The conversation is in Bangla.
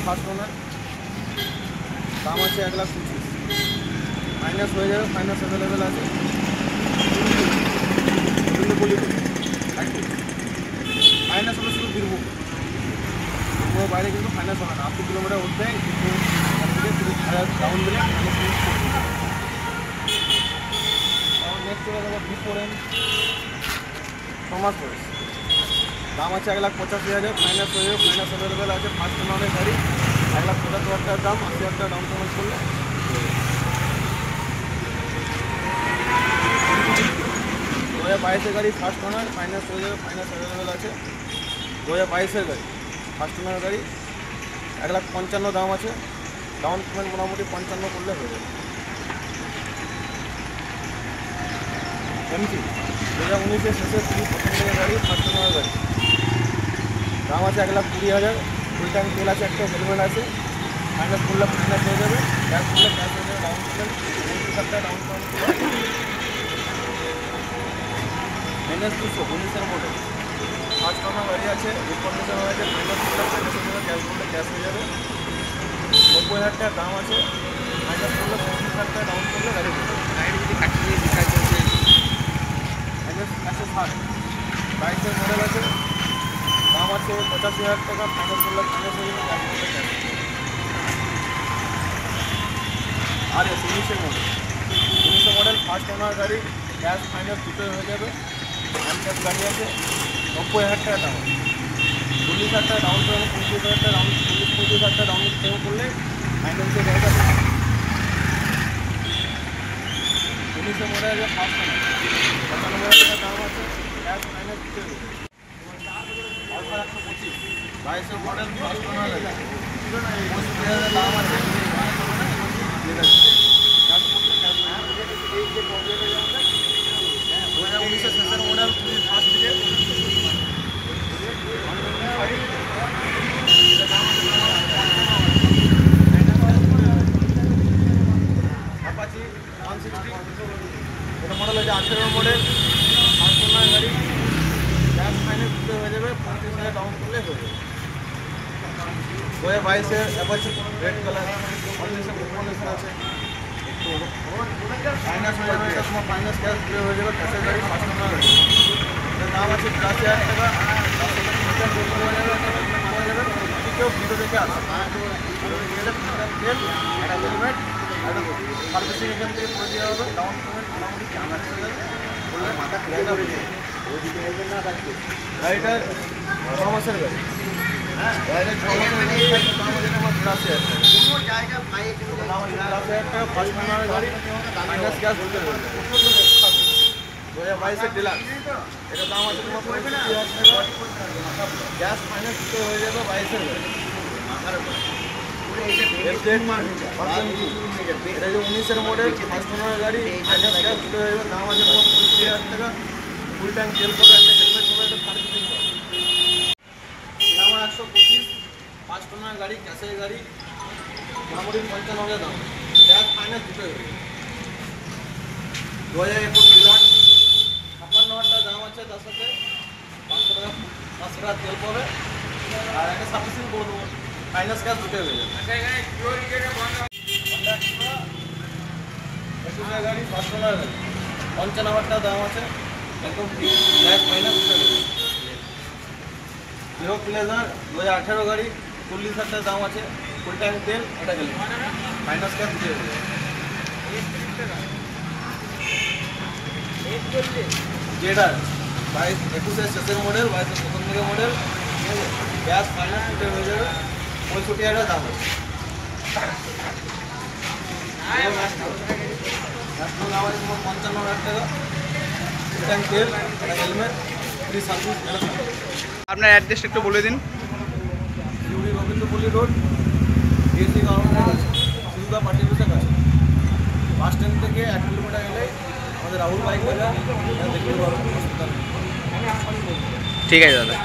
ফার্স্ট ওনার, দাম আছে 1,25,000। ফাইন্যান্স হয়ে যাবে, ফাইন্যান্স অ্যাভেলেবেল আছে। ফাইন্যান্স হলে শুধু বীরভূম বাইরে কিন্তু ফাইন্যান্স হবে না। 80 কিলোমিটার উঠবে কিন্তু ডাউন দিলে নেক্সট চলে যাবো B4N 6 মাস বয়স, দাম আছে 1,85,000। ফাইন্যান্স হয়ে যাবে, ফাইন্যান্স অ্যাভেলেবেল আছে। ফার্স্ট ওনারের গাড়ি 1,75,000 টাকার দাম, 80,000 টাকা ডাউন পেমেন্ট করলে। 2022-এর গাড়ি ফার্স্ট ওনার, ফাইন্যান্স হয়ে যাবে, ফাইন্যান্স অ্যাভেলেবেল আছে। 2022-এর গাড়ি ফার্স্ট ওনার গাড়ি 1,55,000 দাম আছে, ডাউন পেমেন্ট মোটামুটি 55 করলে হয়ে যাবে। এমটি 2019-এর শেষের প্রথম দিকের গাড়ি ফার্স্ট ওনার গাড়ি, দাম আছে 1,20,000। ফুল ট্যাঙ্ক তেল আছে, একটা হেলমেট আছে। ফাইন্যান্স করলে ফাইন্যান্স হয়ে যাবে, ক্যাশ করলে ক্যাশ হয়ে যাবে। ডাউন পেমেন্ট 25,000 টাকা ডাউন পেমেন্ট করলে। NS 200 19-এর মডেল ফার্স্ট ওনার গাড়ি আছে, রিকন্ডিশন হয়েছে। ফাইন্যান্স করলে ফাইন্যান্স হয়ে যাবে, ক্যাশ করলে ক্যাশ হয়ে যাবে। 90,000 টাকা দাম আছে, ফাইন্যান্স করলে 25,000 টাকা ডাউন করলে গাড়ি হয়ে যাবে। গাড়ি যদি কাটিয়ে বিকাশ চলছে NS 160 22-এর মডেল আছে, দাম আছে 85,000 টাকা। ফাইন্যান্স করলে ফাইন্যান্স হয়ে যাবে, ক্যাশ করলে ক্যাশ হয়ে যাবে। আর 19-এর মডেল 19-এর মডেল ফার্স্ট ওনার গাড়ি, ক্যাশ ফাইন্যান্স দুটোই হয়ে যাবে। হ্যান্ড ক্যাশ গাড়ি আছে, 90,000 টাকা দাম আছে। 40,000 টাকা ডাউন পেমেন্ট, 25,000 টাকা ডাউন, 35,000 টাকা ডাউন পেমেন্ট করলে ফাইন্যান্সের গাড়িটা 19-এর মডেল আছে ফার্স্ট ওনার, 95,000 টাকা দাম আছে। ক্যাশ ফাইন্যান্স দুটোই হয়ে যাবে। আলফা 125 22-এর মডেল ফার্স্ট ওনার গাড়ি, 65,000 দাম আছে। ক্যাশ করলে ক্যাশ হয়ে যাবে। 2019-এর শেষের মডেল ফার্স্ট দিকে অ্যাপাচি 160, এটা মডেল হচ্ছে 18-এর মডেল ফার্স্ট ওনার গাড়ি, ক্যাশ ফাইন্যান্স দিতে হয়ে যাবে। 35,000 ডাউন করলে হয়ে যাবে। 2022-এর অ্যাপাচি রেড কালার, 35-এর কন্ডিশন আছে। ফাইন্যান্স হয়ে যাবে, এটা তোমার ফাইন্যান্স ক্যাশ দিতে হয়ে যাবে। ক্যাশের গাড়ি ফার্স্ট ওনার গাড়ি, এটার দাম আছে 85,000 টাকা। হয়ে যাবে। যদি কেউ ভিডিও দেখে আসে তেল একটা হেলমেট একটা সার্ভিসিং এখান থেকে করে দেওয়া হবে। ডাউন পেমেন্ট মোটামুটি 4,00,000 হয়ে যাবে, বললে মাথা ক্লিয়ার হবে। গাড়িটা 6 মাসের গাড়ি, গাড়িটা 6 মাসের গাড়ি, দাম আছে আমার 83,000 টাকা। 83,000 টাকা ফার্স্ট ওনার গাড়ি, ফাইন্যান্স ক্যাশ দিতে হবে। 2022-এর ডিলাক্স, এটার দাম আছে তোমার 65,000 টাকা। গ্যাস ফাইন্যান্স দিতে হয়ে যাবে। 22-এর গাড়ি, এটা যে 19-এর মডেল ফার্স্ট ওনার গাড়ি, ফাইন্যান্স ক্যাশ দিতে হয়ে যাবে। দাম আছে তোমার 65,000 টাকা। ফুল ট্যাঙ্ক তেল পাবে, একটা হেলমেট পাবে, একটা সার্ভিসিং পাবে। দাম 125 ফার্স্ট ওনার গাড়ি, ক্যাশের গাড়ি, মোটামুটি 55,000 দাম। গ্যাস ফাইন্যান্স দিতে হবে। 2021 ডিলাক্স 56,000 টাকা দাম আছে, তার সাথে 500 টাকা তেল পাবে আর একটা সার্ভিসিং করে দেবো। ফাইন্যান্স ক্যাশ দুটো হয়ে যাবে। গাড়ি ফার্স্ট ওনার গাড়ি, 55,000 টাকা দাম আছে, একদম গ্যাস ফাইন্যান্স দুটো হয়ে যাবে। হিরো প্লেজার 2018 গাড়ি, 40,000 টাকা দাম আছে। ফুল ট্যাঙ্ক তেল, এটা গেলে ফাইন্যান্স ক্যাশ দুটো হয়ে যাবে। যেটা 21-এর শেষের মডেল, 22-এর প্রথম দিকের মডেল, ঠিক আছে। গ্যাস ফাইন্যান্স দুটো হয়ে যাবে। 65,000 দাম আছে। দাম আছে তোমার 55,000 টাকা। ফুল ট্যাঙ্ক তেল, একটা হেলমেট, ফ্রি সার্ভিস। আপনার অ্যাড্রেসটা একটু বলে দিন। শিউড়ি রবীন্দ্রপল্লী রোড, ডিএসসি গভর্নমেন্টের কাছে, শিশুদা পার্টি অফিসের কাছে। বাস স্ট্যান্ড থেকে 1 কিলোমিটার গেলে আমাদের রাহুল বাইক বাজার দেখতে পাবো হসপিটাল। ঠিক আছে দাদা।